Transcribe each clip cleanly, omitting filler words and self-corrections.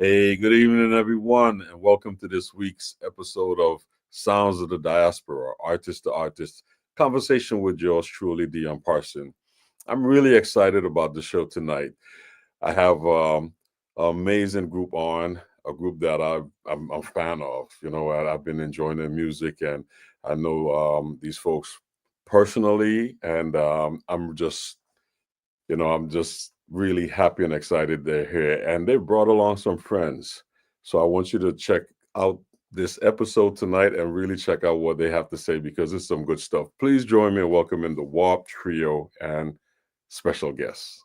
Hey, good evening, everyone, and welcome to this week's episode of Sounds of the Diaspora, Artist to Artist, conversation with yours truly, Dion Parson. I'm really excited about the show tonight. I have an amazing group on, a group that I'm a fan of. I've been enjoying their music, and I know these folks personally, and I'm just really happy and excited they're here. And they brought along some friends. So I want you to check out this episode tonight and really check out what they have to say because it's some good stuff. Please join me in welcoming the Warp Trio and special guests.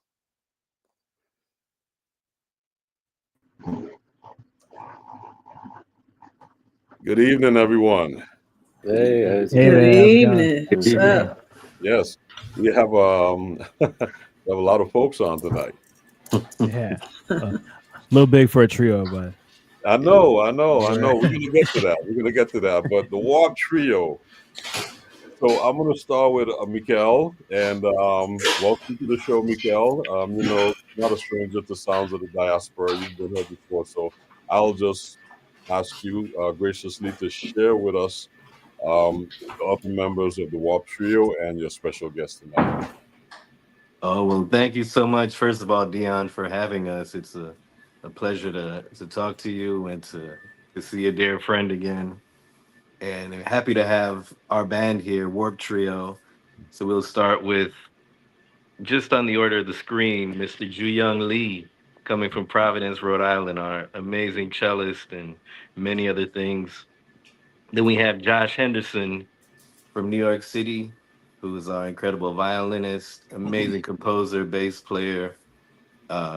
Good evening, everyone. Hey, Good evening. What's up? Yes, we have we have a lot of folks on tonight. Yeah, a little big for a trio, but I know. We're gonna get to that. But the Warp Trio. So I'm gonna start with Mikael, and welcome to the show, Mikael. Not a stranger to Sounds of the Diaspora. You've been here before, so I'll just ask you graciously to share with us the other members of the Warp Trio and your special guest tonight. Oh, well, thank you so much, first of all, Dion, for having us. It's a pleasure to talk to you and to see a dear friend again. And I'm happy to have our band here, Warp Trio. So we'll start with, just on the order of the screen, Mr. Ju Young Lee, coming from Providence, Rhode Island, our amazing cellist and many other things. Then we have Josh Henderson from New York City, who's our incredible violinist, amazing composer, bass player,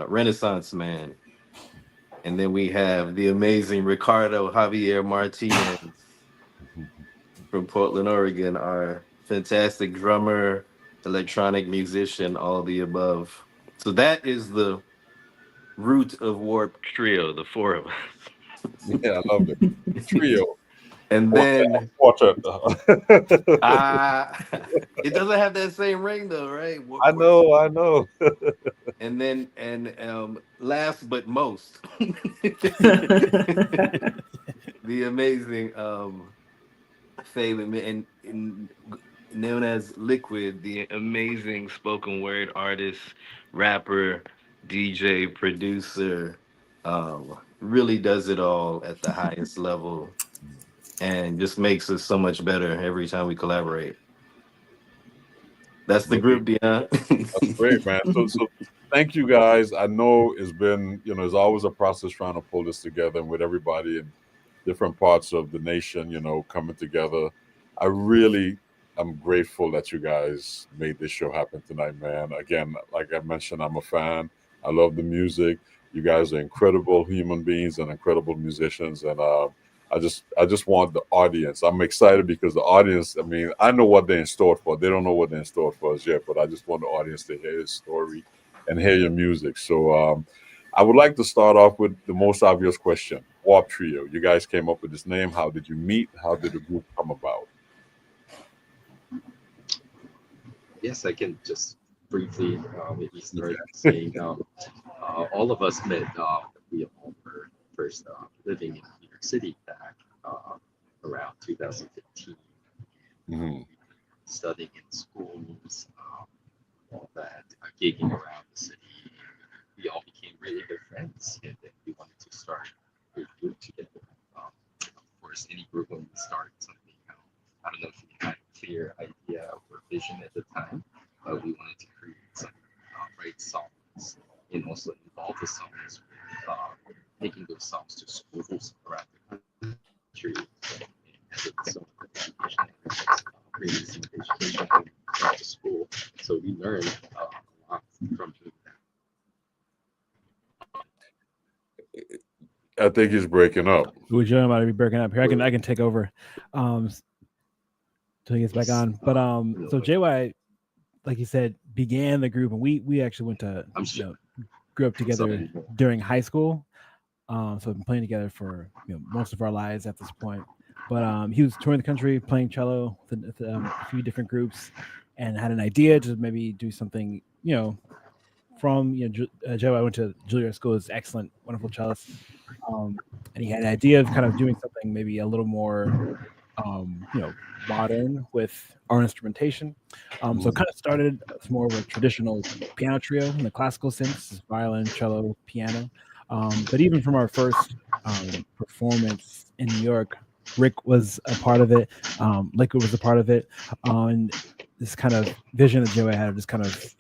Renaissance man. And then we have the amazing Ricardo Javier Martinez from Portland, Oregon, our fantastic drummer, electronic musician, all the above. So that is the root of Warp Trio, the four of us. Yeah, I love it. Trio. And then Quartet. it doesn't have that same ring though, right? I know. And then last but most, the amazing Faye and known as Liquid, the amazing spoken word artist, rapper, DJ, producer, really does it all at the highest level and just makes us so much better every time we collaborate. That's the group, Dion. That's great, man. So thank you guys. I know it's been, it's always a process trying to pull this together and with everybody in different parts of the nation, coming together. I really am grateful that you guys made this show happen tonight, man. Again, like I mentioned, I'm a fan. I love the music. You guys are incredible human beings and incredible musicians. And I just want the audience. I'm excited because the audience, I know what they're in store for. They don't know what they're in store for us yet, but I just want the audience to hear his story and hear your music. So I would like to start off with the most obvious question. Warp Trio. You guys came up with this name. How did you meet? How did the group come about? Yes, I can just briefly maybe start saying all of us met, we all were first living in New York City back around 2015, studying in schools, all that, gigging around the city. We all became really good friends, and then we wanted to start a group together. Of course, any group when we start something, I don't know if we had a clear idea or vision at the time, but we wanted to create some write songs and also involve the songs with taking those songs to schools around the country. And so creating some education at the school. So we learned a lot from doing that. I think he's breaking up. Would you about to be breaking up here? I can take over till he gets back on. But so JY, like you said, began the group, and we actually went to grew up together during high school. So we've been playing together for most of our lives at this point. But he was touring the country playing cello with a few different groups, and had an idea to maybe do something from Joe. I went to Juilliard School. Is excellent, wonderful cellist, and he had an idea of kind of doing something maybe a little more modern with our instrumentation. So it kind of started as more of a traditional piano trio in the classical sense, violin, cello, piano. But even from our first performance in New York, Rick was a part of it. Liquid was a part of it. And this kind of vision that Joey had of just kind of,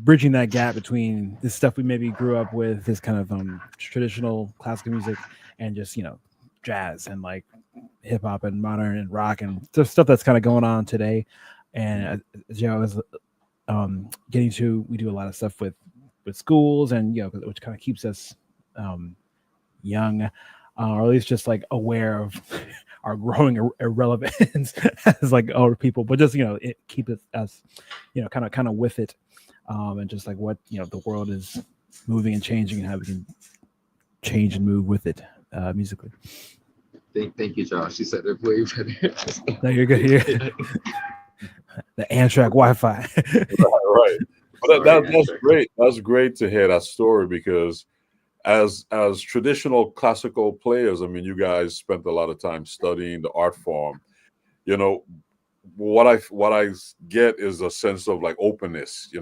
bridging that gap between this stuff we maybe grew up with, this kind of traditional classical music, and just, jazz and like hip hop and modern and rock and stuff that's kind of going on today. And as Joe was getting to, we do a lot of stuff with schools, and which kind of keeps us young, or at least just like aware of our growing irrelevance as like older people, but just it keeps us kind of with it, and just like what the world is moving and changing, and how we can change and move with it musically. Thank you, Josh. You said it way better. No, you're good here. The Amtrak Wi-Fi. Right. But that's great. That's great to hear that story, because as traditional classical players, I mean, you guys spent a lot of time studying the art form. What I get is a sense of like openness.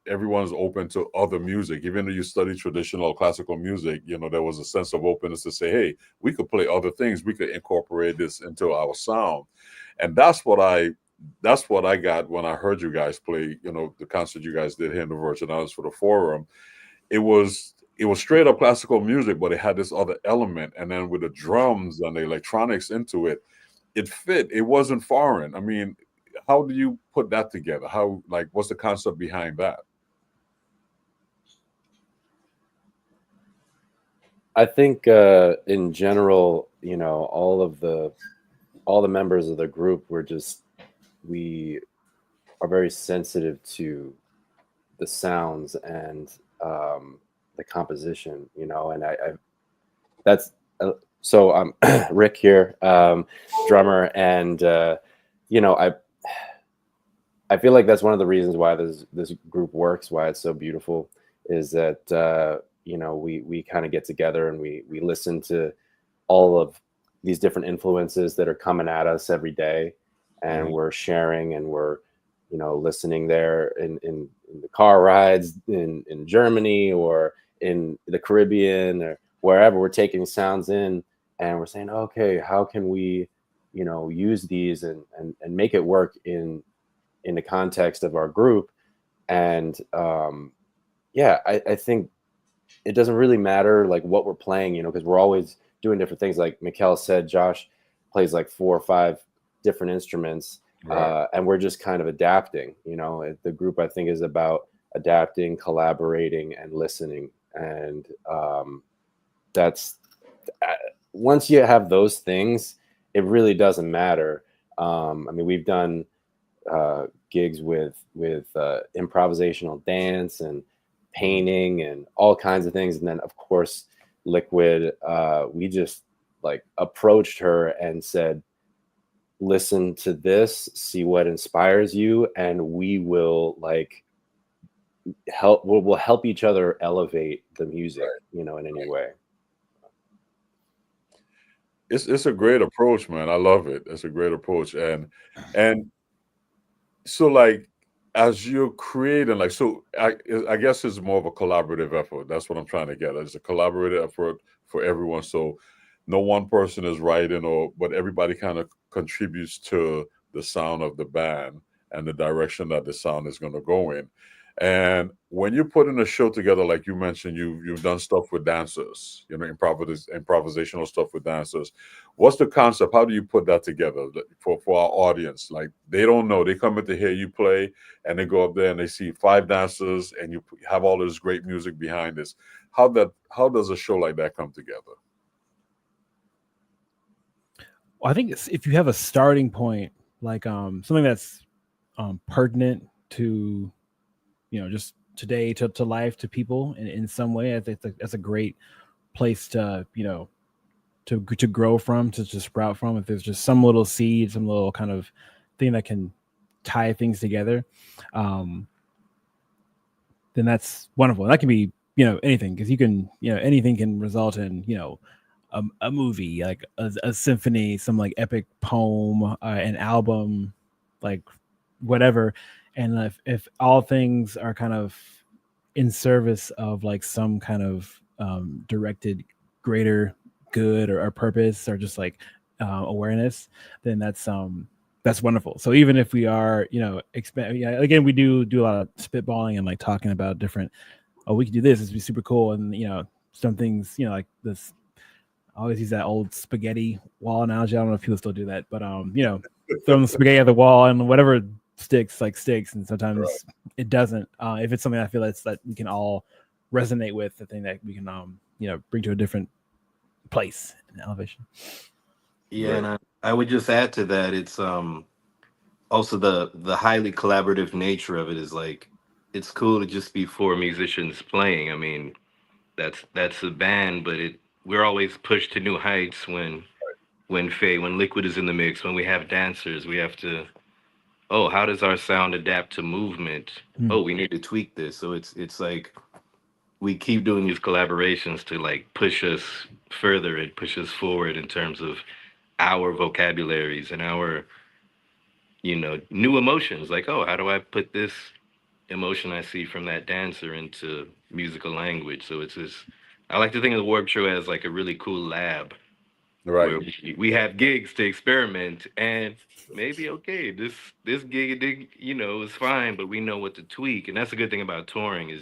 Everyone's open to other music. Even though you study traditional classical music, there was a sense of openness to say, hey, we could play other things. We could incorporate this into our sound. And that's what I got when I heard you guys play, the concert you guys did here in the Virgin Islands for the Forum. It was straight up classical music, but it had this other element. And then with the drums and the electronics into it, it fit. It wasn't foreign. I mean, how do you put that together? What's the concept behind that? I think in general, all the members of the group we are very sensitive to the sounds and the composition, and so I'm Rick here, drummer, and I feel like that's one of the reasons why this group works, why it's so beautiful, is that we kind of get together and we listen to all of these different influences that are coming at us every day, and we're sharing, and we're listening there in the car rides in Germany or in the Caribbean or wherever. We're taking sounds in, and we're saying, okay, how can we use these and make it work in the context of our group. And I think it doesn't really matter like what we're playing, because we're always doing different things. Like Mikael said, Josh plays like 4 or 5 different instruments, right. And we're just kind of adapting. The group, I think, is about adapting, collaborating, and listening. And that's once you have those things, it really doesn't matter. I mean, we've done gigs with improvisational dance and painting and all kinds of things, and then of course Liquid, we just like approached her and said, listen to this, see what inspires you, and we will like we'll help each other elevate the music, in any way. It's a great approach, man. I love it. It's a great approach. And so like, as you're creating, like, so I guess it's more of a collaborative effort. That's what I'm trying to get. It's a collaborative effort for everyone. So no one person is writing, but everybody kind of contributes to the sound of the band and the direction that the sound is going to go in. And when you're putting a show together, like you mentioned, you've done stuff with dancers, improvisational stuff with dancers. What's the concept? How do you put that together for our audience? Like, they don't know. They come in to hear you play, and they go up there and they see 5 dancers, and you have all this great music behind this. How does a show like that come together? Well, I think if you have a starting point, like something that's pertinent to just today, to life, to people in some way, I think that's a great place to to grow from, to sprout from. If there's just some little seed, some little kind of thing that can tie things together. then that's wonderful. That can be, you know, anything, because you can, you know, anything can result in, you know, a movie, like a symphony, some like epic poem, an album, like whatever. And if all things are kind of in service of like some kind of directed greater good or purpose, or just like awareness, then that's wonderful. So even if we are, you know, again, we do a lot of spitballing and like talking about different, oh, we could do this, it'd be super cool. And, you know, some things, you know, like this, I always use that old spaghetti wall analogy. I don't know if people still do that, but you know, throwing the spaghetti at the wall and whatever sticks, and sometimes it doesn't. If it's something I feel that we can all resonate with, the thing that we can you know, bring to a different place in elevation. Yeah, and I would just add to that, it's also the highly collaborative nature of it is like, it's cool to just be 4 musicians playing. I mean, that's a band, but we're always pushed to new heights when Liquid is in the mix, when we have dancers, we have to, oh, how does our sound adapt to movement? Oh, we need to tweak this. So it's like we keep doing these collaborations to like push us further and push us forward in terms of our vocabularies and our, you know, new emotions. Like, oh, how do I put this emotion I see from that dancer into musical language? So it's this, I like to think of the Warped Tour as like a really cool lab, where we have gigs to experiment, and maybe, okay, this gig, you know, is fine, but we know what to tweak. And that's the good thing about touring is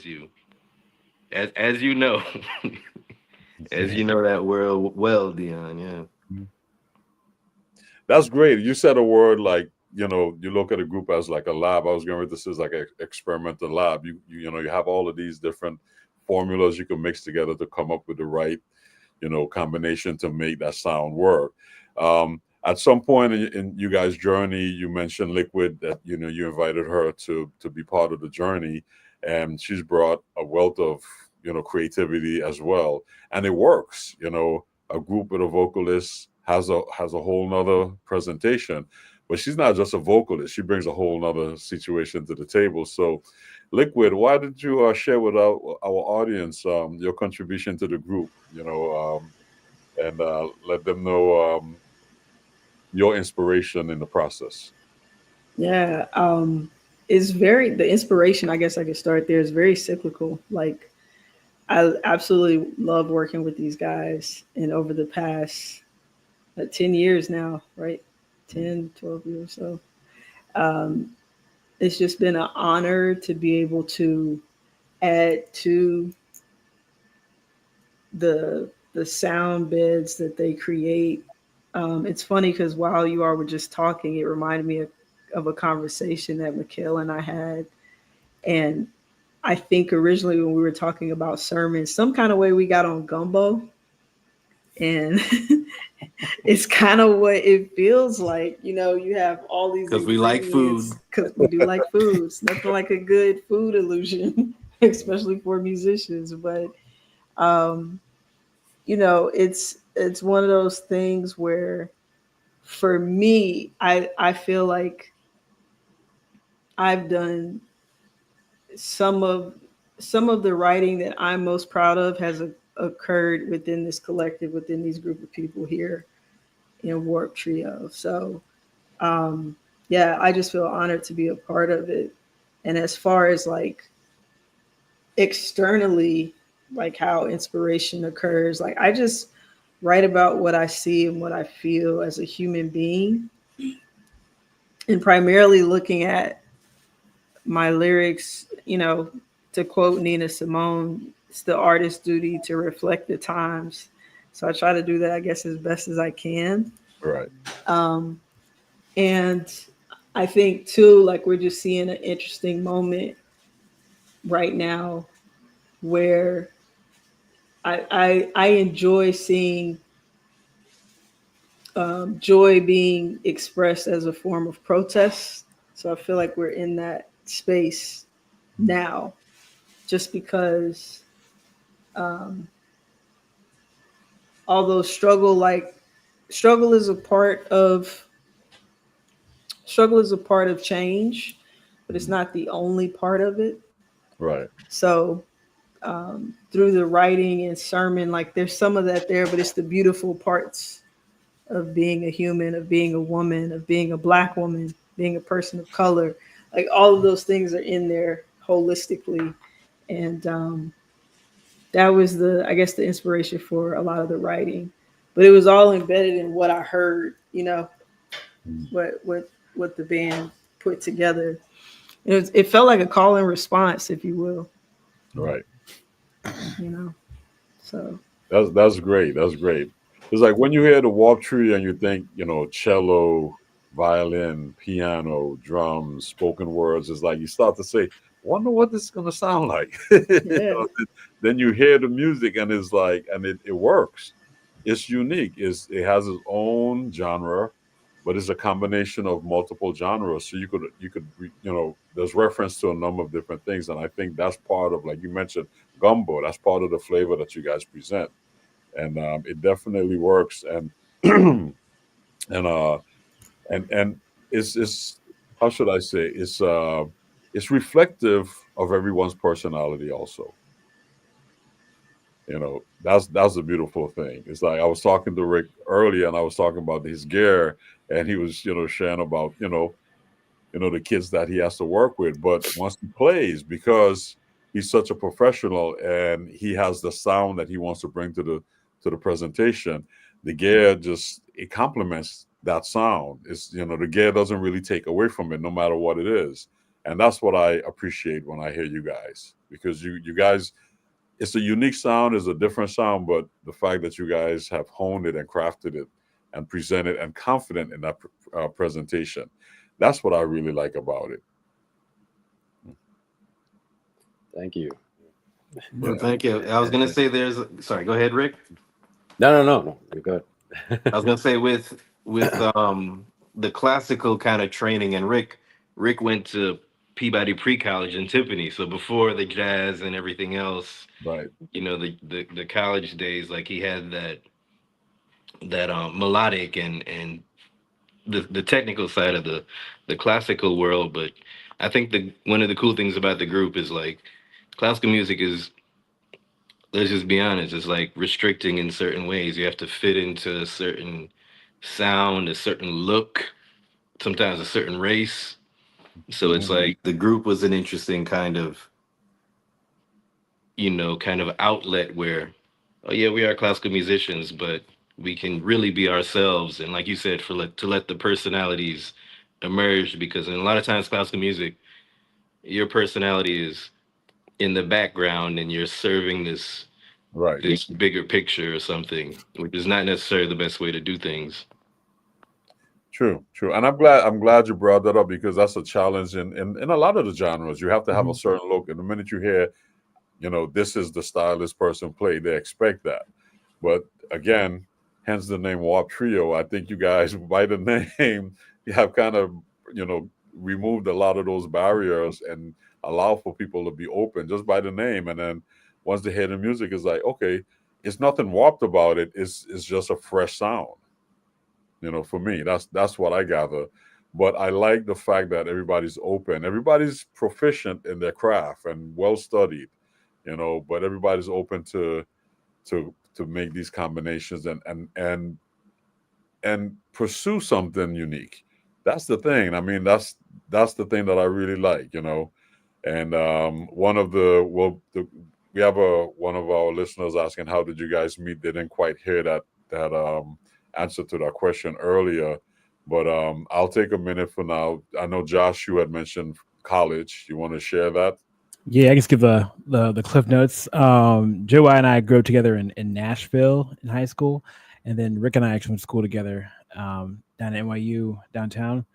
as you know, as you know that world well, Dion. Yeah. That's great. You said a word like, you know, you look at a group as like a lab. I was going to, this is like an experimental lab. You know, you have all of these different formulas you can mix together to come up with the right, you know, combination to make that sound work. At some point in you guys' journey, you mentioned Liquid, that, you know, you invited her to be part of the journey, and she's brought a wealth of, you know, creativity as well, and it works. You know, a group with a vocalist has a whole nother presentation, but she's not just a vocalist. She brings a whole nother situation to the table. So, Liquid, why did you share with our audience your contribution to the group, you know, and let them know your inspiration in the process? Yeah, the inspiration, I guess I could start there, is very cyclical. Like, I absolutely love working with these guys, and over the past 10 years now, right? 10, 12 years. So it's just been an honor to be able to add to the sound beds that they create. It's funny because while you all were just talking, it reminded me of a conversation that Mikael and I had. And I think originally when we were talking about sermons, some kind of way we got on gumbo. And it's kind of what it feels like. You know, you have all these, because we like food. Because we do like foods. Nothing like a good food illusion, especially for musicians. But you know, it's one of those things where, for me, I feel like I've done some of the writing that I'm most proud of has occurred within this collective, within these group of people here in Warped Trio. So yeah, I just feel honored to be a part of it. And as far as like externally, like how inspiration occurs, like I just write about what I see and what I feel as a human being, and primarily looking at my lyrics, you know, to quote Nina Simone, it's the artist's duty to reflect the times. So I try to do that, I guess, as best as I can. Right. And I think too, like we're just seeing an interesting moment right now where I enjoy seeing joy being expressed as a form of protest. So I feel like we're in that space now, just because although struggle is a part of change, but it's not the only part of it. Right. So through the writing and sermon, like there's some of that there, but it's the beautiful parts of being a human, of being a woman, of being a Black woman, being a person of color. Like all of those things are in there holistically. And that was I guess the inspiration for a lot of the writing. But it was all embedded in what I heard, you know, what the band put together. It felt like a call and response, if you will. Right. You know, so That's great. That's great. It's like when you hear the Warp Trio and you think, you know, cello, violin, piano, drums, spoken words. It's like you start to say, "Wonder what this is going to sound like." yeah, Then you hear the music and it's like, and it works. It's unique. It has its own genre, but it's a combination of multiple genres. So you know, there's reference to a number of different things, and I think that's part of, like you mentioned, gumbo. That's part of the flavor that you guys present, and it definitely works. And and and it's how should I say? It's reflective of everyone's personality also. You know, that's a beautiful thing. It's like I was talking to Rick earlier, and I was talking about his gear, and he was, you know, sharing about, the kids that he has to work with. But once he plays, because he's such a professional and he has the sound that he wants to bring to the presentation, the gear just it complements that sound. It's, the gear doesn't really take away from it, no matter what it is. And that's what I appreciate when I hear you guys, because you guys, it's a unique sound, it's a different sound, but the fact that you guys have honed it and crafted it and presented and confident in that presentation, that's what I really like about it. Thank you. Well, thank you. I was gonna say sorry, go ahead, Rick. No. You're good. I was gonna say with the classical kind of training, and Rick went to Peabody Pre-College in Tiffany, so before the jazz and everything else, Right. The college days, like he had that melodic and the technical side of the classical world. But I think one of the cool things about the group is like classical music is, let's just be honest, it's like restricting in certain ways. You have to fit into a certain sound, a certain look, sometimes a certain race. So it's like the group was an interesting kind of outlet where, oh yeah, we are classical musicians, but we can really be ourselves. And like you said, to let the personalities emerge, because in a lot of times classical music, your personality is in the background and you're serving this Right. this bigger picture or something, which is not necessarily the best way to do things. True. And I'm glad you brought that up, because that's a challenge in a lot of the genres. You have to have a certain look. And the minute you hear, this is the style this person played, they expect that. But again, hence the name Warp Trio. I think you guys, by the name, you have kind of, removed a lot of those barriers and allow for people to be open just by the name. And then once they hear the music, it's like, okay, it's nothing warped about it. It's just a fresh sound. For me, that's what I gather. But I like the fact that everybody's open, everybody's proficient in their craft and well studied, but everybody's open to make these combinations and pursue something unique. That's the thing. I mean, that's the thing that I really like, And we have one of our listeners asking, how did you guys meet? They didn't quite hear that answer to that question earlier, but I'll take a minute for now. I know Josh, you had mentioned college. You want to share that? Yeah, I can give the cliff notes. Joe and I grew up together in Nashville in high school, and then Rick and I actually went to school together down at NYU downtown.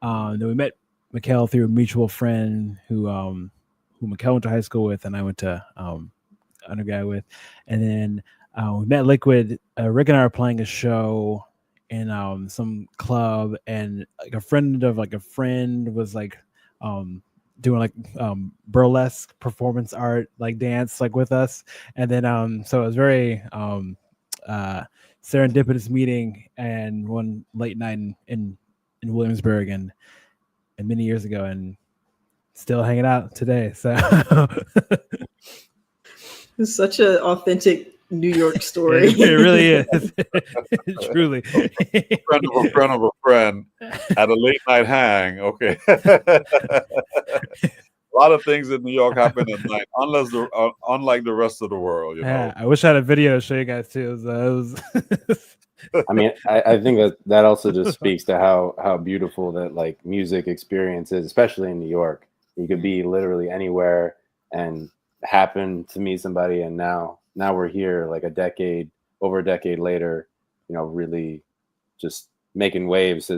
Then we met Mikael through a mutual friend who Mikael went to high school with, and I went to undergrad with, and then we met Liquid. Rick and I were playing a show in some club, and like a friend was like doing like burlesque performance art, like dance, like with us. And then so it was very serendipitous meeting, and one late night in Williamsburg and many years ago. And still hanging out today. So It's such an authentic New York story. it really is. Truly. Friend of a friend of a friend at a late night hang. Okay. A lot of things in New York happen at night, unlike the rest of the world. You know. Yeah, I wish I had a video to show you guys too. It was I mean, I think that also just speaks to how beautiful that like music experience is, especially in New York. You could be literally anywhere and happen to meet somebody, and now we're here like over a decade later, you know, really just making waves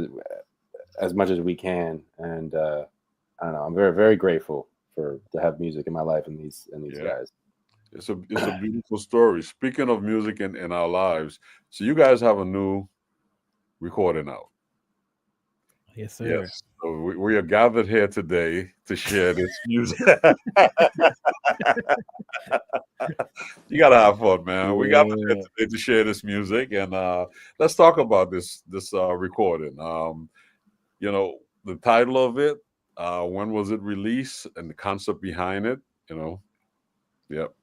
as much as we can. And I don't know, I'm very, very grateful to have music in my life and these guys. It's a beautiful story. Speaking of music in our lives, so you guys have a new recording out. Yes, sir. Yes. So we are gathered here today to share this music. You gotta have fun, man. We gathered here today to share this music, and let's talk about this recording. You know, the title of it, when was it released, and the concept behind it. You know, yep.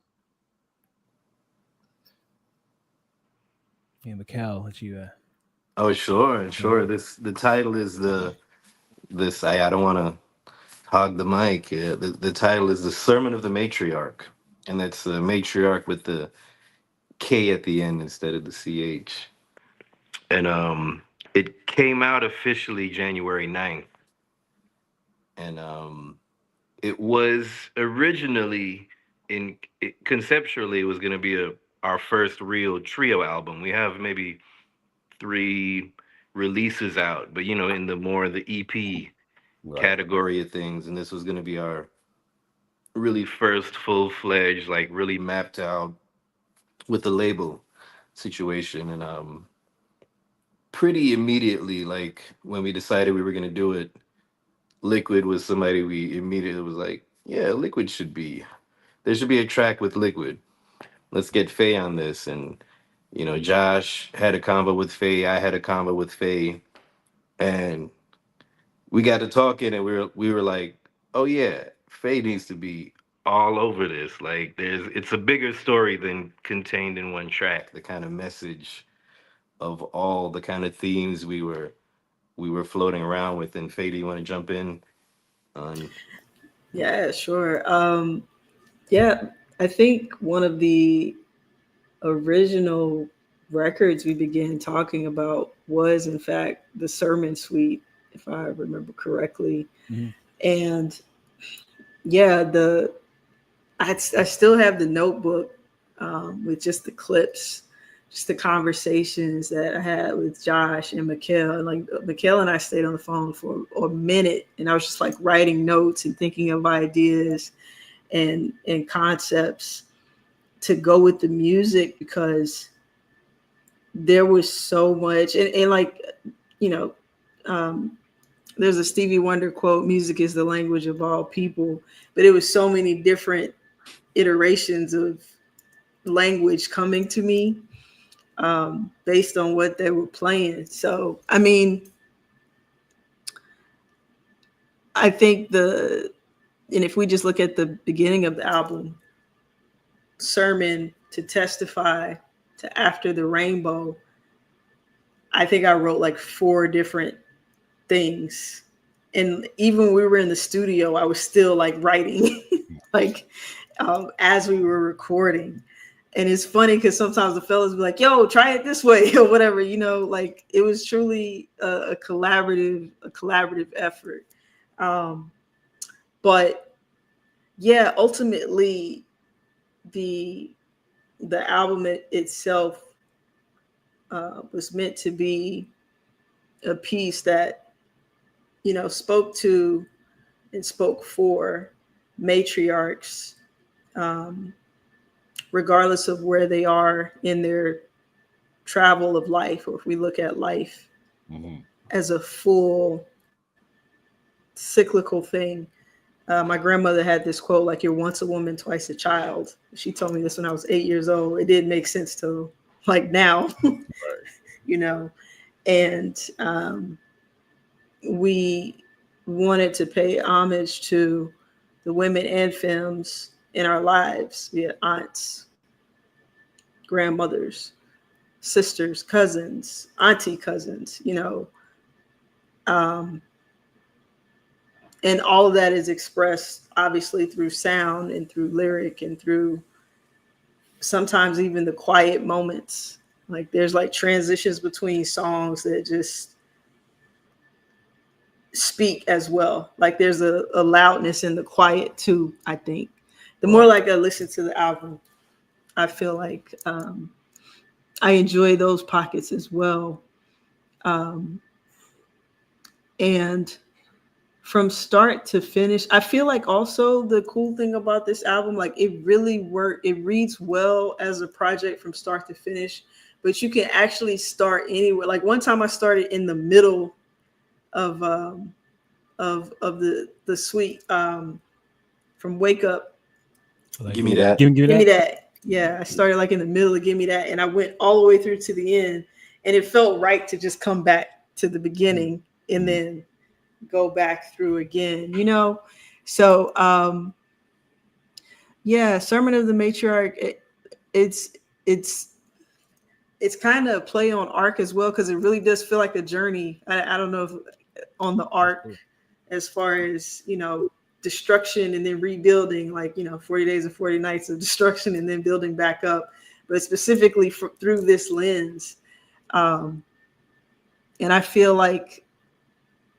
Yeah, Mikael, let you. Oh, sure. The title is I don't want to hog the mic. The title is The Sermon of the Matriarch, and that's the matriarch with the K at the end instead of the CH. And it came out officially January 9th. And it was originally conceptually it was going to be our first real trio album. We have maybe 3 releases out, but you know, in the EP category of things, and this was going to be our really first full-fledged, like really mapped out with the label situation. And pretty immediately, like when we decided we were going to do it, Liquid was somebody we immediately was like, yeah, there should be a track with Liquid. Let's get Faye on this. And you know, Josh had a combo with Faye. I had a combo with Faye, and we got to talking, and we were like, oh yeah, Faye needs to be all over this. Like, it's a bigger story than contained in one track. The kind of message of all the kind of themes we were floating around with. And Faye, do you want to jump in on? Yeah, sure. Yeah, I think one of the original records we began talking about was, in fact, the Sermon Suite, if I remember correctly. Mm-hmm. And yeah, I still have the notebook with just the clips, just the conversations that I had with Josh and Mikael. And like Mikael and I stayed on the phone for a minute, and I was just like writing notes and thinking of ideas and concepts to go with the music, because there was so much. And like, you know, there's a Stevie Wonder quote, music is the language of all people, but it was so many different iterations of language coming to me based on what they were playing. So, I mean, I think and if we just look at the beginning of the album, Sermon to Testify to After the Rainbow, I think I wrote like 4 different things. And even when we were in the studio, I was still like writing like as we were recording. And it's funny because sometimes the fellas be like, yo, try it this way or whatever, you know, like it was truly a collaborative effort. But yeah, ultimately the album itself was meant to be a piece that, you know, spoke to and spoke for matriarchs, regardless of where they are in their travel of life, or if we look at life as a full cyclical thing. My grandmother had this quote, like, you're once a woman, twice a child. She told me this when I was 8 years old. It didn't make sense till like now, you know, and we wanted to pay homage to the women and femmes in our lives, be it aunts, grandmothers, sisters, cousins, auntie cousins, you know. And all of that is expressed obviously through sound and through lyric and through sometimes even the quiet moments. Like there's like transitions between songs that just speak as well. Like there's a loudness in the quiet too, I think. The more like I listen to the album, I feel like I enjoy those pockets as well. And from start to finish, I feel like also the cool thing about this album, like it really worked. It reads well as a project from start to finish, but you can actually start anywhere. Like one time I started in the middle of the suite from Wake Up. Like, Give me that. Give me me that. that. Yeah, I started like in the middle of Give Me That, and I went all the way through to the end, and it felt right to just come back to the beginning and then go back through again, you know? So, yeah, Sermon of the Matriarch, it's kind of a play on arc as well, because it really does feel like a journey. I don't know if on the arc as far as, you know, destruction and then rebuilding, like, you know, 40 days and 40 nights of destruction and then building back up, but specifically through this lens. And I feel like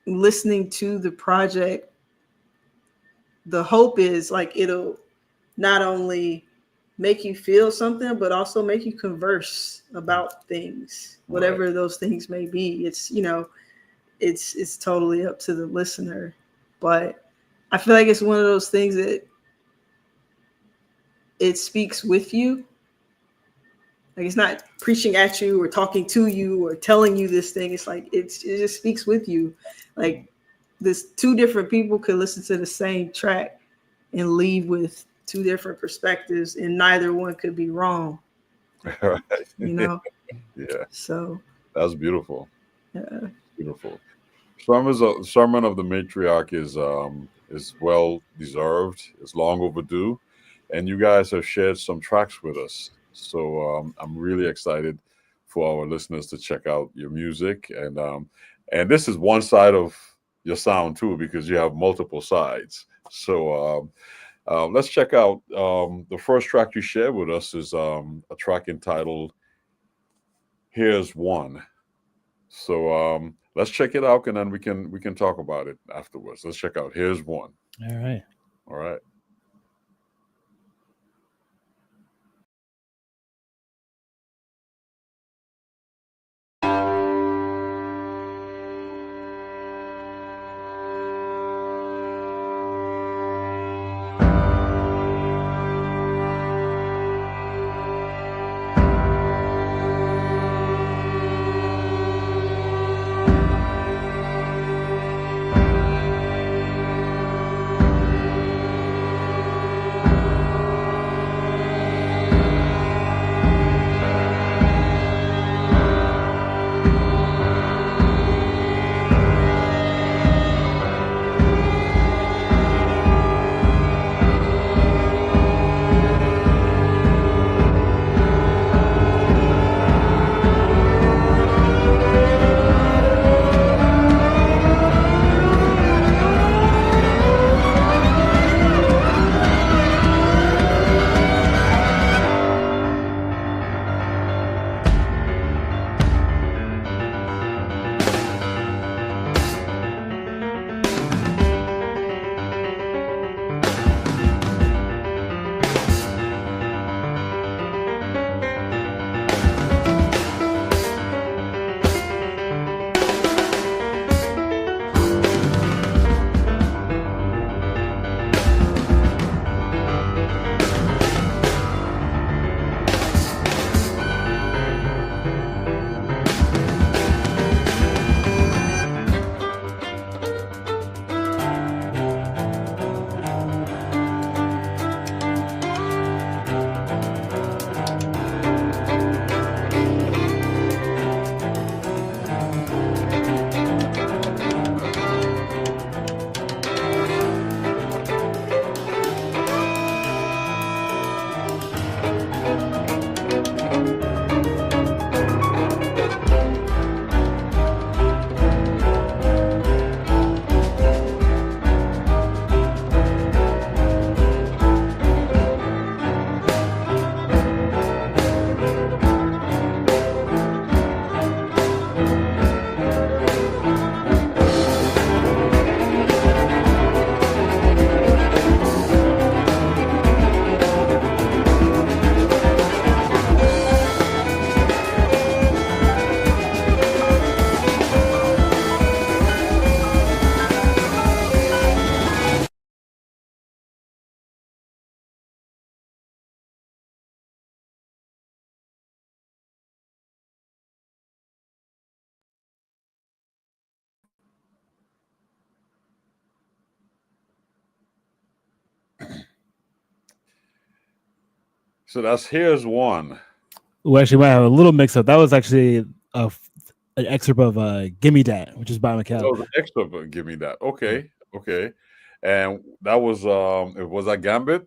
listening to the project, the hope is like it'll not only make you feel something, but also make you converse about things, whatever those things may be. It's, you know, it's totally up to the listener, but I feel like it's one of those things that it speaks with you. Like it's not preaching at you or talking to you or telling you this thing. It's like it just speaks with you. Like this, two different people could listen to the same track and leave with two different perspectives, and neither one could be wrong. Right. You know? Yeah. So that's beautiful. Yeah. Beautiful. Sermon of the Matriarch is well deserved. It's long overdue, and you guys have shared some tracks with us. So I'm really excited for our listeners to check out your music, and this is one side of your sound too, because you have multiple sides. So let's check out the first track you shared with us is a track entitled "Here's One." So let's check it out, and then we can talk about it afterwards. Let's check out "Here's One." All right. All right. So that's Here's One. We actually might have a little mix up. That was actually an excerpt of Gimme That, which is by Mikael. That was an extra, but Give Me That. Okay. And that was that Gambit?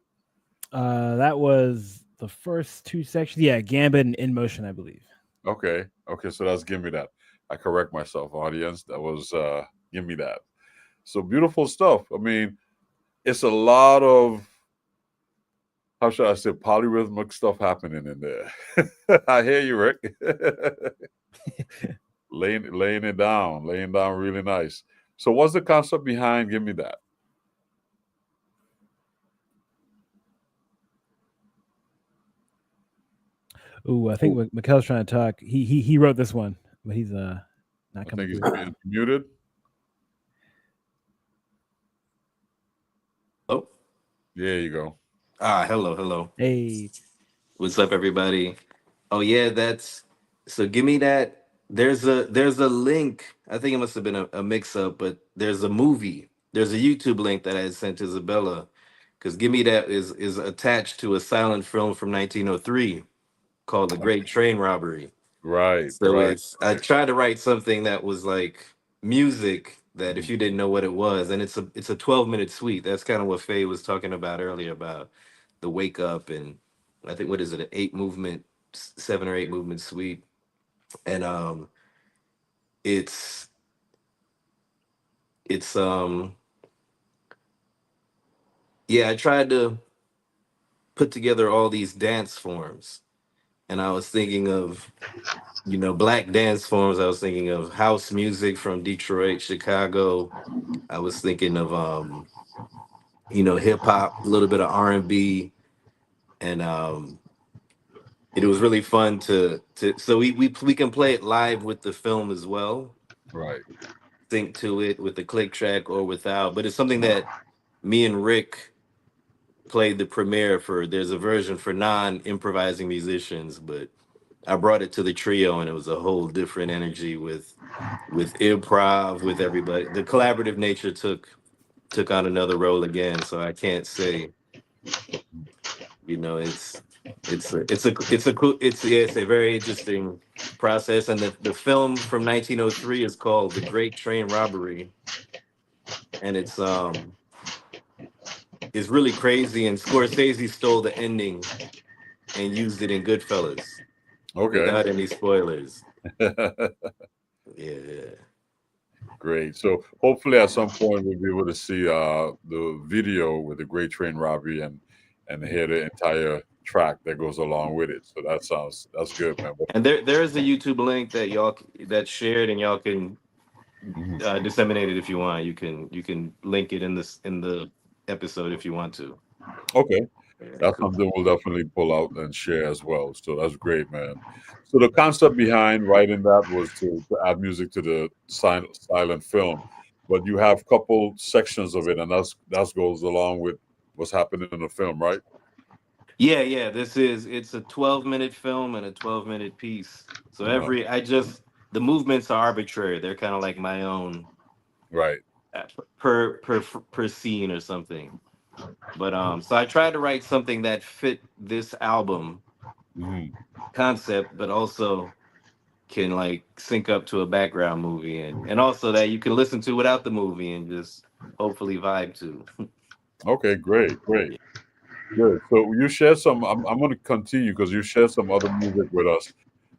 That was the first two sections. Yeah, Gambit and In Motion, I believe. Okay, so that's Give Me That. I correct myself, audience. That was Give Me That. So beautiful stuff. I mean, it's a lot of, how should I say, polyrhythmic stuff happening in there. I hear you, Rick. laying it down really nice. So what's the concept behind Give Me That? Ooh, I think Mikael's trying to talk. He wrote this one, but he's not coming. I think he's being muted. Oh, there you go. Hello. Hey, what's up, everybody? Oh yeah, so Give Me That. There's a link. I think it must have been a mix-up, but there's a movie. There's a YouTube link that I had sent to Isabella, because Give Me That is attached to a silent film from 1903 called The Great Train Robbery. Right. So I tried to write something that was like music that if you didn't know what it was, and it's a 12-minute suite. That's kind of what Faye was talking about earlier about the wake up, and I think, what is it, an 7 or 8 movement suite. And it's I tried to put together all these dance forms, and I was thinking of, Black dance forms. I was thinking of house music from Detroit, Chicago. I was thinking of hip hop, a little bit of R&B, and it was really fun to so we can play it live with the film as well. Right. Sync to it with the click track or without, but it's something that me and Rick played the premiere for. There's a version for non-improvising musicians, but I brought it to the trio, and it was a whole different energy with improv, with everybody. The collaborative nature took on another role again. So I can't say, it's a very interesting process. And the film from 1903 is called The Great Train Robbery, and it's really crazy. And Scorsese stole the ending and used it in Goodfellas. Okay. Without any spoilers. Yeah. Great. So hopefully at some point we'll be able to see the video with the Great Train Robbery and hear the entire track that goes along with it. So that's good, man. And there is a YouTube link that's shared, and y'all can disseminate it if you want. You can link it in the episode if you want to. Okay. That's something we'll definitely pull out and share as well. So that's great, man. So the concept behind writing that was to add music to the silent film, but you have a couple sections of it, and that goes along with what's happening in the film, right? Yeah. It's a 12-minute film and a 12-minute piece. So the movements are arbitrary. They're kind of like my own, right? Per scene or something. But so I tried to write something that fit this album concept, but also can like sync up to a background movie, and also that you can listen to without the movie and just hopefully vibe to. Okay, great. Good. So you share some. I'm going to continue because you share some other music with us.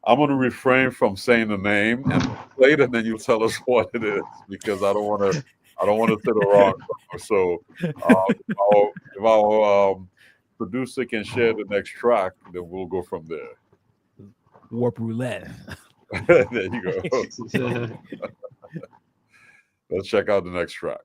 I'm going to refrain from saying the name and play it, and then you tell us what it is, because I don't want to say the wrong number. So if our producer can share the next track, then we'll go from there. Warp Roulette. There you go. Let's check out the next track.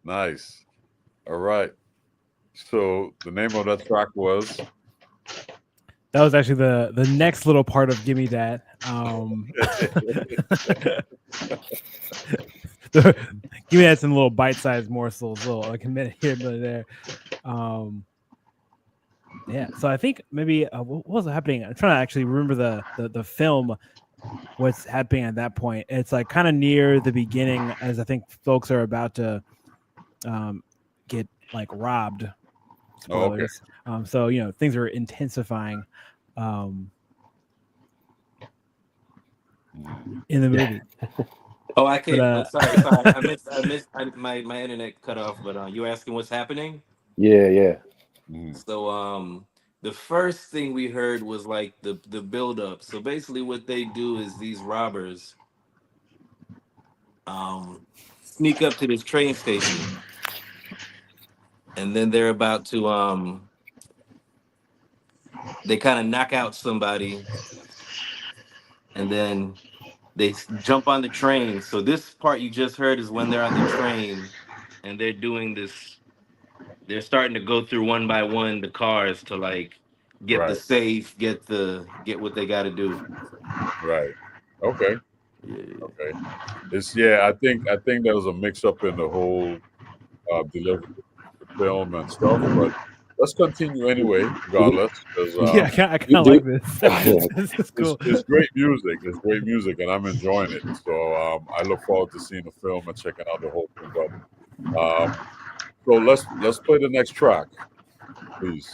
Nice. All right. So the name of that track was. That was actually the next little part of "Gimme That." Give me that some little bite-sized morsels, little like a minute here, a minute there. Yeah, so I think maybe what was happening? I'm trying to actually remember the film. What's happening at that point? It's like kind of near the beginning, as I think folks are about to get like robbed. Spoilers. Oh, okay. So things are intensifying in the movie. Oh, I can't. But, Sorry. I missed. My internet cut off. But you were asking what's happening. Yeah. So the first thing we heard was like the build up. So basically, what they do is these robbers sneak up to this train station, and then they're about to they kind of knock out somebody, and then they jump on the train. So this part you just heard is when they're on the train, and they're doing this. They're starting to go through one by one the cars to like get the safe, get what they got to do. Right. Okay. Yeah. Okay. I think there was a mix up in the whole delivery of the film and stuff, but let's continue anyway, regardless. Yeah, I kind of like this. This is cool. It's great music. It's great music, and I'm enjoying it. So I look forward to seeing the film and checking out the whole thing. So let's play the next track, please.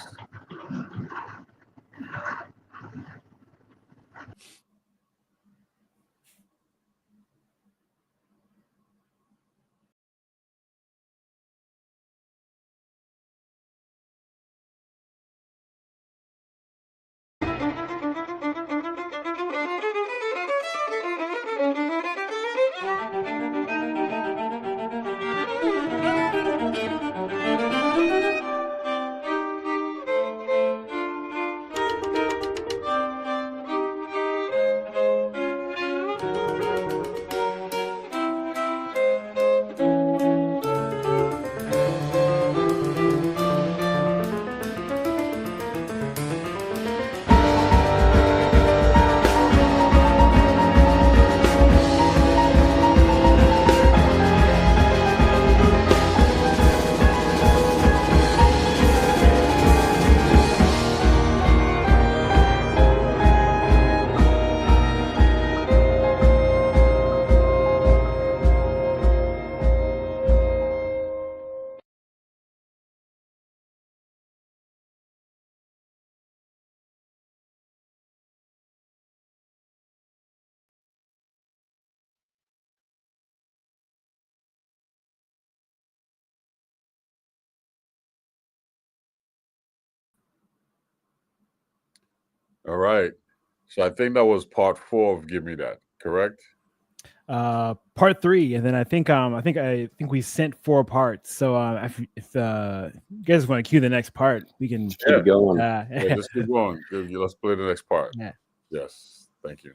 All right. So I think that was part 4 of Give Me That, correct? Part 3, and then I think we sent 4 parts. So if you guys want to cue the next part, we can keep it going. Let's keep going. Let's play the next part. Yeah. Yes. Thank you.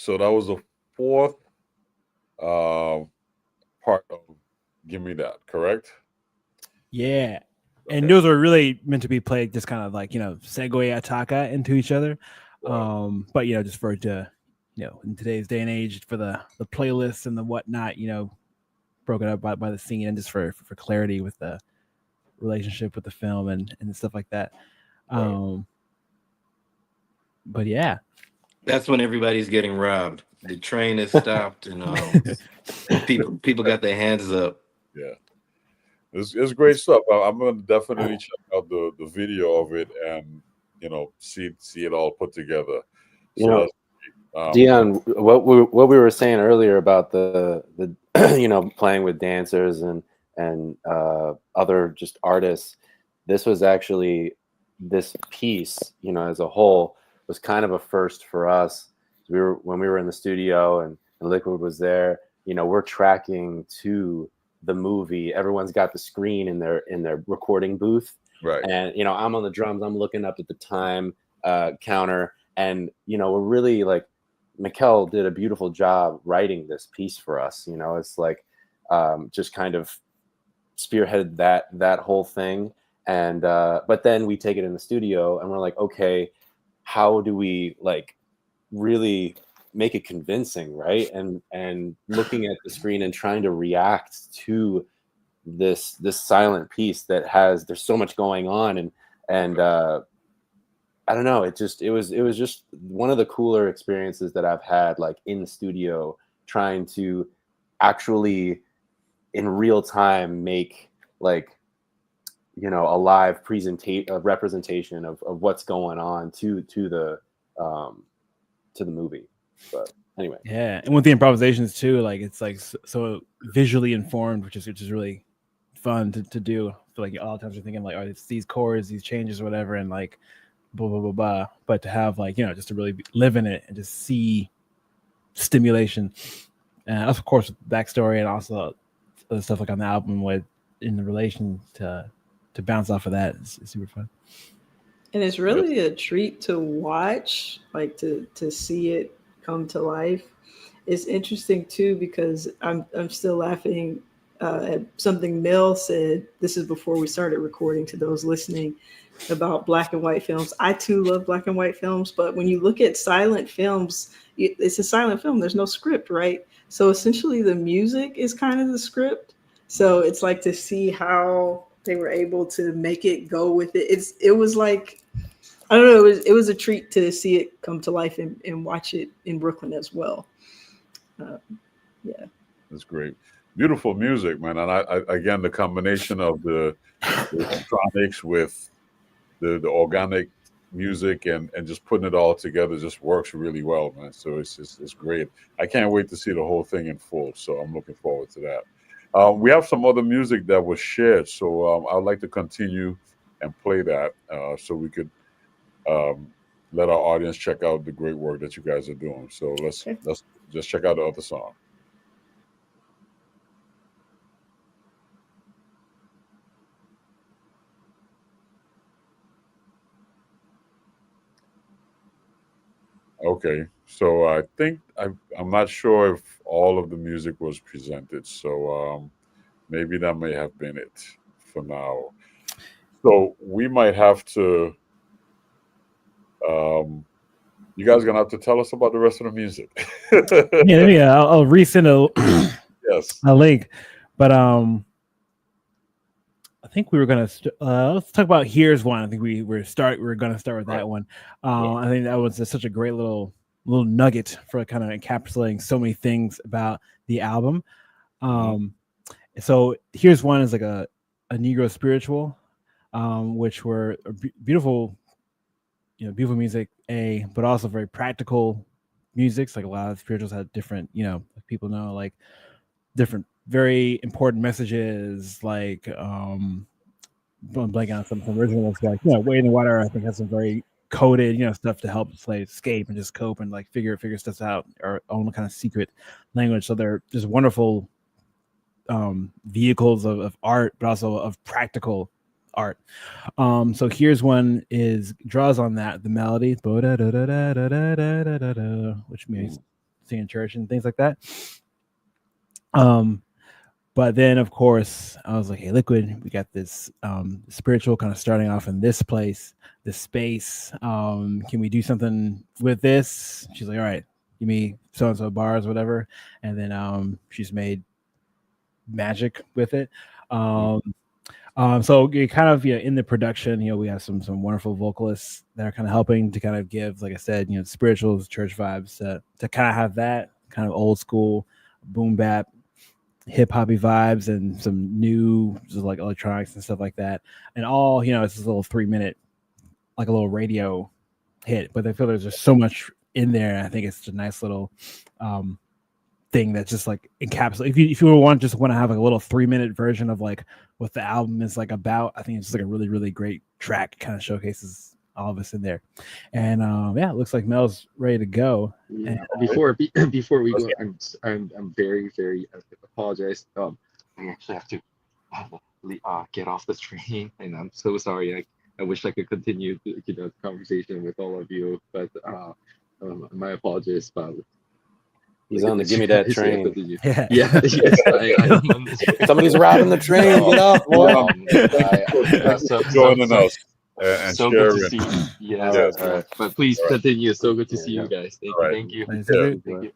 So that was the fourth part of Give Me That, correct? Yeah. Okay. And those are really meant to be played just kind of like, segue attacca into each other. Right. But, just for it to, in today's day and age for the playlists and the whatnot, broken up by the scene and just for clarity with the relationship with the film and stuff like that. Right. But yeah. That's when everybody's getting robbed. The train is stopped and people got their hands up. Yeah. It's great stuff. I'm going to definitely check out the video of it and, see it all put together. Dion, what we were saying earlier about the playing with dancers and other just artists, this was actually, this piece, as a whole, was kind of a first for us. When we were in the studio and Liquid was there, we're tracking to the movie. Everyone's got the screen in their recording booth, right? And I'm on the drums. I'm looking up at the time counter, and we're really like, Mikael did a beautiful job writing this piece for us. It's like just kind of spearheaded that whole thing, and but then we take it in the studio and we're like, okay, how do we like really make it convincing, right? And looking at the screen and trying to react to this silent piece that there's so much going on, and I don't know, it was just one of the cooler experiences that I've had, like in the studio, trying to actually in real time make like a live representation of what's going on to the movie. But anyway, yeah, and with the improvisations too, like it's like so visually informed, which is really fun to do. So like all the times you're thinking like, oh, it's these chords, these changes, or whatever, and like blah blah blah blah. But to have like just to really live in it and just see stimulation, and of course backstory and also other stuff like on the album with in the relation to bounce off of that is super fun. And it's really a treat to watch, like to see it come to life. It's interesting too because I'm still laughing at something Mel said. This is before we started recording, to those listening, about black and white films. I too love black and white films, but when you look at silent films, it's a silent film. There's no script, right? So essentially the music is kind of the script. So it's like to see how they were able to make it go with it. It was like, I don't know, it was a treat to see it come to life and watch it in Brooklyn as well. Yeah. That's great. Beautiful music, man. And I again, the combination of the electronics with the organic music and just putting it all together just works really well, man. So it's great. I can't wait to see the whole thing in full. So I'm looking forward to that. We have some other music that was shared, so I'd like to continue and play that so we could let our audience check out the great work that you guys are doing. So let's just check out the other song. Okay, so I think I'm not sure if all of the music was presented, so maybe that may have been it for now. So we might have to. You guys are gonna have to tell us about the rest of the music. Yeah, I'll resend a link, but I think we were gonna let's talk about Here's One. I think we were gonna start with that one. I think that was such a great little nugget for kind of encapsulating so many things about the album. So Here's One is like a Negro spiritual, which were beautiful, beautiful music, but also very practical music. So like a lot of spirituals had different, like people know, like different very important messages, like I'm blanking on some original ones, like Way in the Water, I think has some very coded stuff to help slaves escape and just cope and like figure stuff out, or own kind of secret language. So they're just wonderful vehicles of art, but also of practical art. So Here's One draws on that, the melody, which means sing in church and things like that. But then of course I was like, hey, Liquid, we got this spiritual kind of starting off in this place, this space. Can we do something with this? She's like, all right, give me so-and-so bars, whatever. And then she's made magic with it. So you're kind of, in the production, we have some wonderful vocalists that are kind of helping to kind of give, like I said, spirituals, church vibes to kind of have that kind of old school boom bap, hip hoppy vibes and some new just like electronics and stuff like that. And all, it's this little 3-minute, like a little radio hit, but I feel there's just so much in there. And I think it's just a nice little thing that's just like encapsulated. If you want to have like a little 3-minute version of like what the album is like about, I think it's just like a really, really great track. Kind of showcases all of us in there. And it looks like Mel's ready to go. And before we go, I'm very, very apologize. I actually have to get off the train, and I'm so sorry. I wish I could continue the conversation with all of you, but my apologies. But he's on the gimme that train. Yes. Somebody's riding the train. Get off, boy. Joining us. And so sharing. good to see you. Yes. Right. But please continue. So good to see you guys. Thank you. Thank you.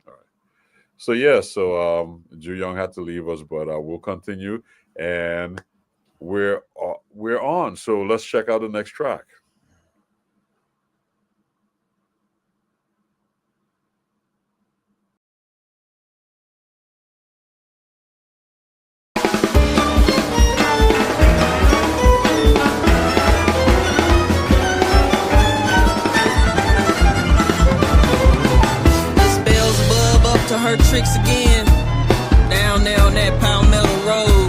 All right. So Ju Young had to leave us, but we'll continue, and we're on. So let's check out the next track. Her tricks again, down there on that Palmetto Road.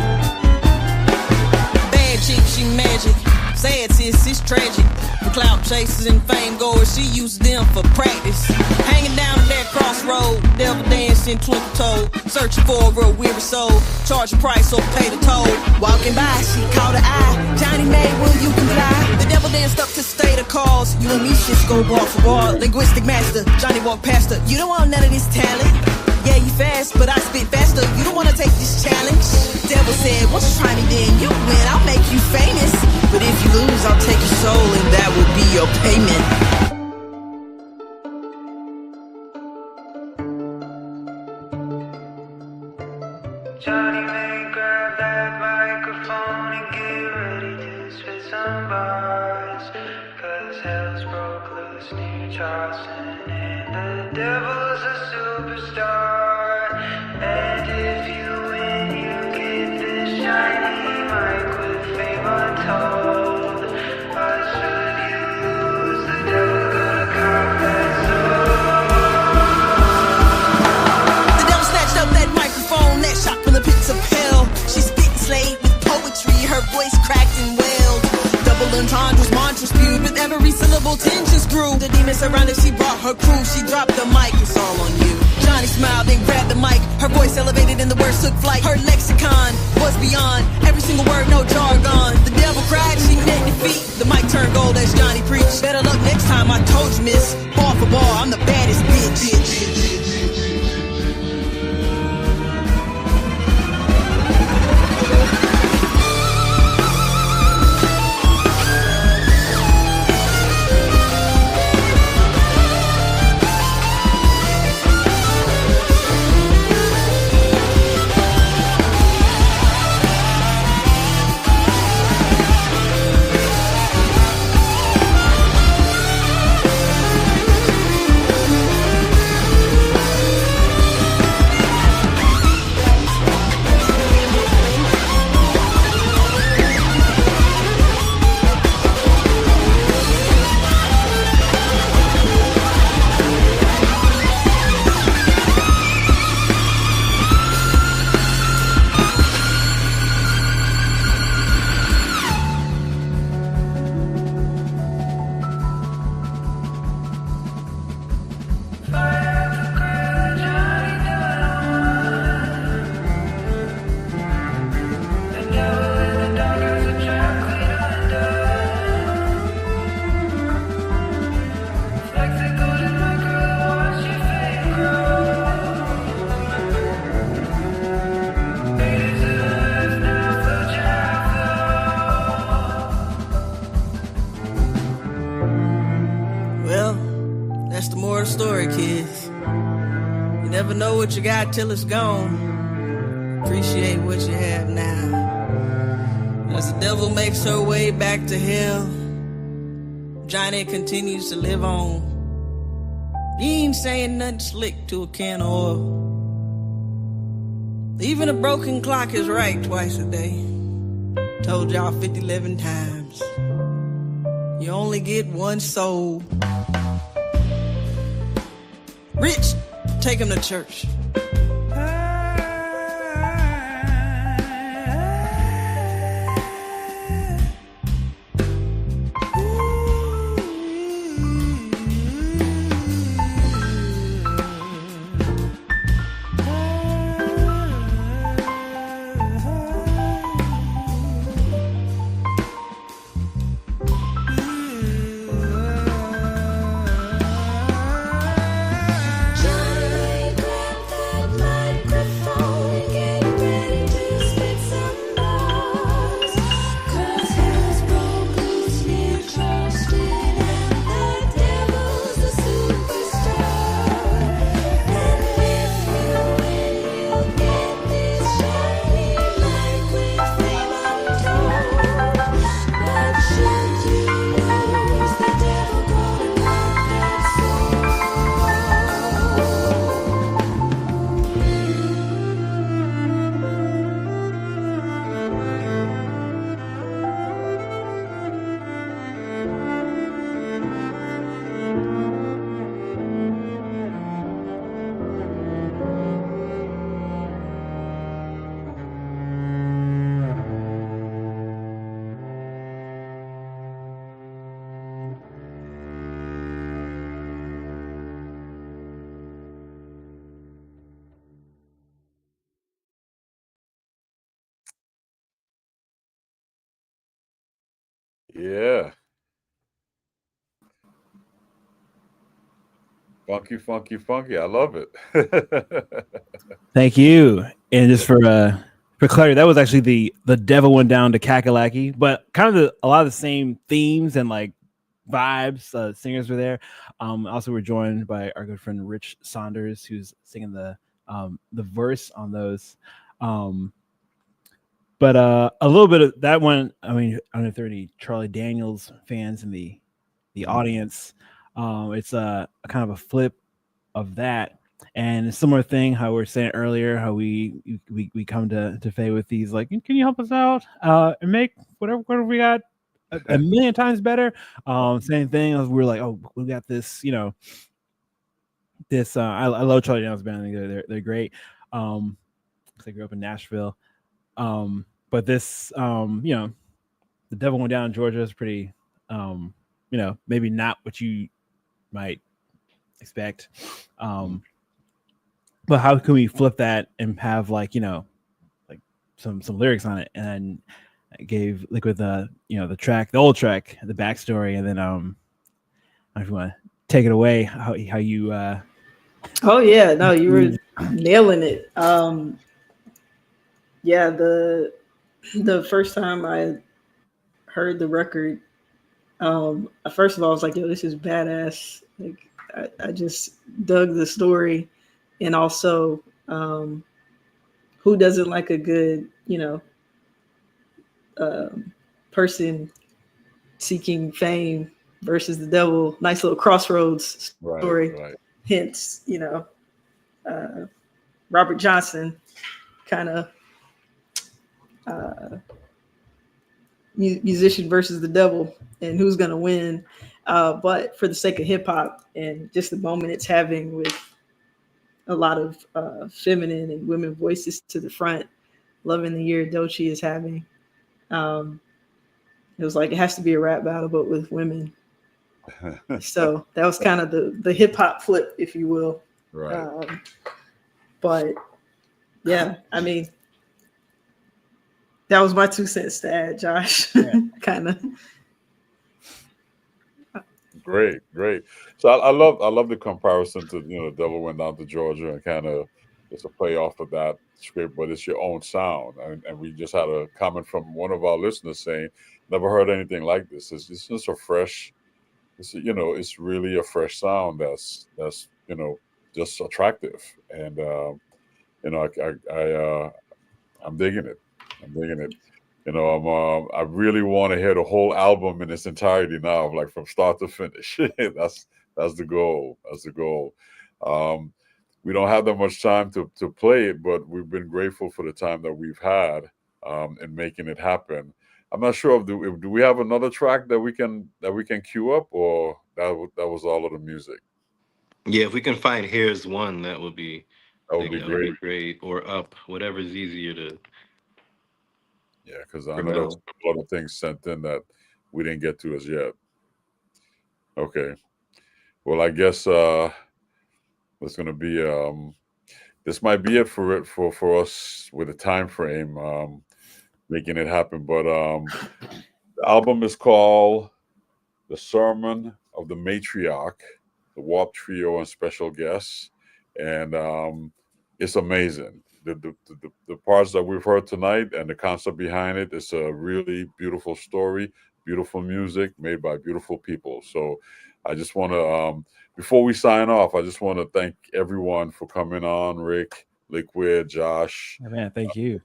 Bad chick, she magic. Sad sis, it's tragic. The clout chasers and fame goers, she used them for practice. Hanging down at that crossroad, devil dancing twinkle-toed, searching for a real weary soul. Charge a price or pay the toll. Walking by, she caught her eye. Johnny May, will you comply? The devil danced up to state of cause. You and me, shit's go bar for bar. Linguistic master, Johnny walked past her. You don't want none of this talent. Yeah, you fast, but I spit faster. You don't wanna take this challenge. Devil said, once you try me, then you win. I'll make you famous. But if you lose, I'll take your soul, and that will be your payment. Johnny May, grab that microphone and get ready to spit some bars. Cause hell's broke loose near Charleston, and the devil's a superstar. And if you win, you get this shiny mic with fame untold. But should you lose, the devil gonna cop that soul. The devil snatched up that microphone, that shot from the pits of hell. She spit and slayed with poetry, her voice cracked and wailed. Double entendres, mantras spewed with every syllable tensions grew. The demons surrounded, she brought her crew. She dropped the mic, it's all on you. Johnny smiled and grabbed the mic. Her voice elevated and the words took flight. Her lexicon was beyond every single word, no jargon. The devil cried, she met defeat. The mic turned gold as Johnny preached. Better luck next time, I told you, miss. Bar for bar, I'm the baddest bitch. That's the moral of the story, kids. You never know what you got till it's gone. Appreciate what you have now. As the devil makes her way back to hell, Johnny continues to live on. He ain't saying nothing slick to a can of oil. Even a broken clock is right twice a day. Told y'all 50-11 times. You only get one soul. Rich, take him to church. Yeah. Funky, funky, funky. I love it. Thank you. And just for clarity, that was actually the devil went down to Kakalaki, but kind of a lot of the same themes and like vibes. Singers were there. Also, we're joined by our good friend Rich Saunders, who's singing the verse on those. But a little bit of that one. I mean, I don't know if there are any Charlie Daniels fans in the audience. It's a kind of a flip of that, and a similar thing. How we were saying earlier, how we come to Faye with these like, can you help us out and make whatever we got a million times better. Same thing. We're like, oh, we got this. You know, this. I love Charlie Daniels band. They're great. I grew up in Nashville. But this, you know, the devil went down in Georgia is pretty, you know, maybe not what you might expect. But how can we flip that and have like, you know, like some lyrics on it? And I gave like with you know, the old track, the backstory, and then I don't know if you want to take it away, how you Oh yeah, no, you were nailing it. Yeah, the first time I heard the record, first of all, I was like, yo, this is badass. Like, I just dug the story, and also, who doesn't like a good, you know, person seeking fame versus the devil? Nice little crossroads story. Right. Hence, you know, Robert Johnson kind of musician versus the devil, and who's going to win. But for the sake of hip hop and just the moment it's having with a lot of feminine and women voices to the front, loving the year Doechii is having. It was like, it has to be a rap battle, but with women. So that was kind of the hip hop flip, if you will. Right. But yeah, I mean, that was my 2 cents to add, Josh. Yeah. Kind of. Great. So I love the comparison to, you know, the devil went down to Georgia, and kind of it's a play off of that script, but it's your own sound. And we just had a comment from one of our listeners saying, never heard anything like this. It's just a fresh it's really a fresh sound that's just attractive, and I'm digging it. I'm digging it. I really want to hear the whole album in its entirety now, like from start to finish. That's the goal. That's the goal. Um, we don't have that much time to play it, but we've been grateful for the time that we've had in making it happen. I'm not sure if do we have another track that we can queue up, or that was all of the music. Yeah, if we can find Here's One, that would be That would be great. great. Or Up, whatever's easier to Yeah, because I know there was a lot of things sent in that we didn't get to as yet. Okay. Well, I guess it's going to be this might be it for us with a time frame making it happen. But the album is called The Sermon of the Matriarch, the Warp Trio and special guests, and it's amazing. The parts that we've heard tonight and the concept behind it is a really beautiful story, beautiful music made by beautiful people. So I just want to, before we sign off, I just want to thank everyone for coming on. Rick, Liquid, Josh. Oh, man, thank you.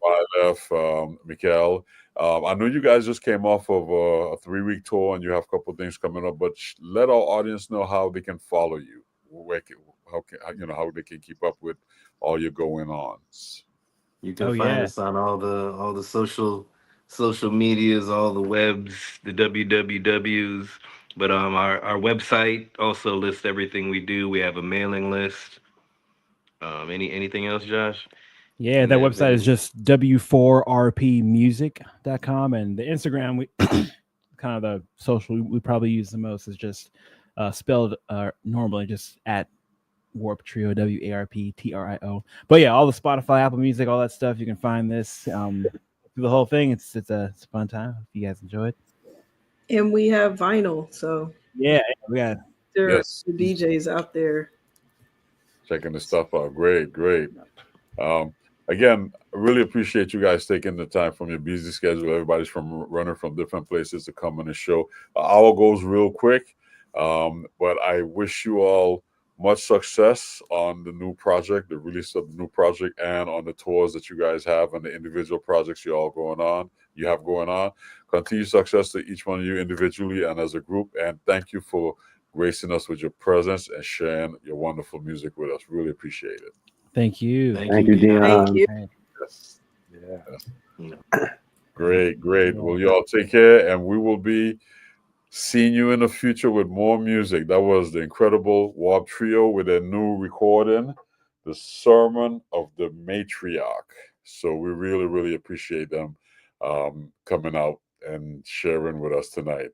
Mikael. I know you guys just came off of a 3-week tour and you have a couple of things coming up, but let our audience know how they can follow you. How they can keep up with all your going ons. You can find us on all the social medias, all the webs, the wwws. But our website also lists everything we do. We have a mailing list. Anything else, Josh? Yeah, that website is just w4rpmusic.com, and the Instagram, we kind of the social we probably use the most is just spelled normally, just at Warp Trio, WARPTRIO. But yeah, all the Spotify, Apple Music, all that stuff, you can find this through the whole thing. It's a fun time if you guys enjoy it. And we have vinyl, so yeah, we got there are the DJs out there checking the stuff out. Great. Again, I really appreciate you guys taking the time from your busy schedule. Everybody's running from different places to come on the show. Hour goes real quick, but I wish you all much success on the new project, the release of the new project, and on the tours that you guys have and the individual projects you have going on. Continue success to each one of you individually and as a group. And thank you for gracing us with your presence and sharing your wonderful music with us. Really appreciate it. Thank you. Thank you, Dion. Thank you. Yes. Yeah. Great. Well, y'all take care, and we will be seeing you in the future with more music. That was the incredible Warp Trio with their new recording, The Sermon of the Matriarch. So we really, really appreciate them coming out and sharing with us tonight.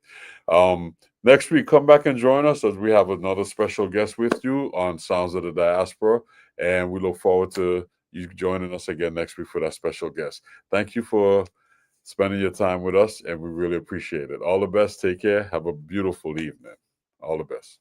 Next week, come back and join us as we have another special guest with you on Sounds of the Diaspora. And we look forward to you joining us again next week for that special guest. Thank you for spending your time with us, and we really appreciate it. All the best. Take care. Have a beautiful evening. All the best.